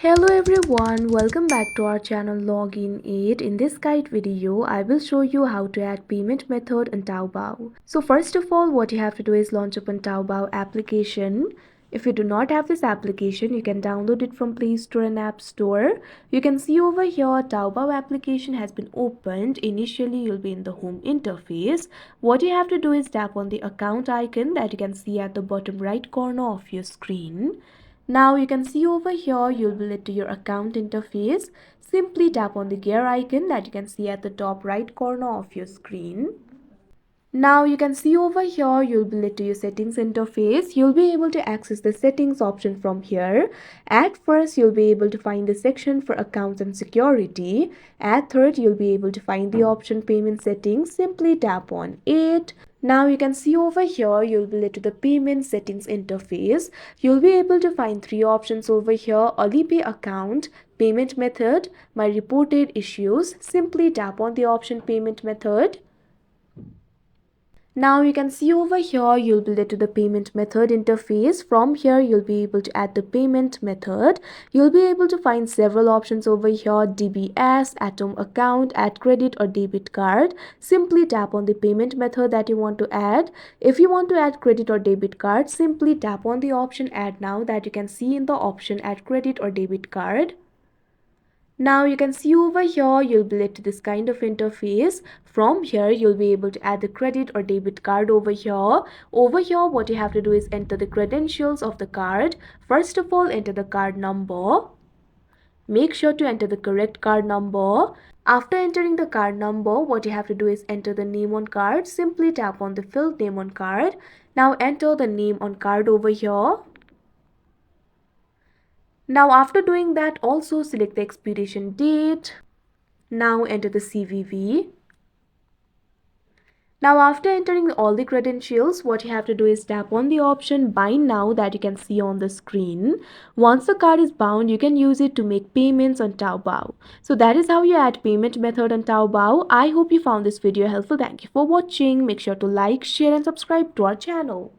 Hello everyone, welcome back to our channel Login 8. In this guide video, I will show you how to add payment method on Taobao. So first of all, what you have to do is launch up on Taobao application. If you do not have this application, you can download it from Play Store and App Store. You can see over here, Taobao application has been opened. Initially, you'll be in the home interface. What you have to do is tap on the account icon that you can see at the bottom right corner of your screen. Now you can see over here you'll be led to your account interface. Simply tap on the gear icon that you can see at the top right corner of your screen. Now you can see over here you'll be led to your settings interface. You'll be able to access the settings option from here. At first you'll be able to find the section for accounts and security. At third you'll be able to find the option payment settings. Simply tap on it. Now you can see over here you'll be led to the payment settings interface. You'll be able to find three options over here: Alipay account, payment method, my reported issues. Simply tap on the option payment method. Now you can see over here you'll be led to the payment method interface. From here you'll be able to add the payment method. You'll be able to find several options over here: DBS, Atom account, add credit or debit card. Simply tap on the payment method that you want to add. If you want to add credit or debit card, simply tap on the option add now that you can see in the option add credit or debit card. Now you can see over here you'll be led to this kind of interface. From here you'll be able to add the credit or debit card over here. Over here what you have to do is enter the credentials of the card. First of all, enter the card number. Make sure to enter the correct card number. After entering the card number, what you have to do is enter the name on card. Simply tap on the filled name on card. Now enter the name on card over here. Now after doing that, also select the expiration date. Now enter the CVV. Now after entering all the credentials, what you have to do is tap on the option bind now that you can see on the screen. Once the card is bound, you can use it to make payments on Taobao. So that is how you add payment method on Taobao. I hope you found this video helpful. Thank you for watching. Make sure to like, share and subscribe to our channel.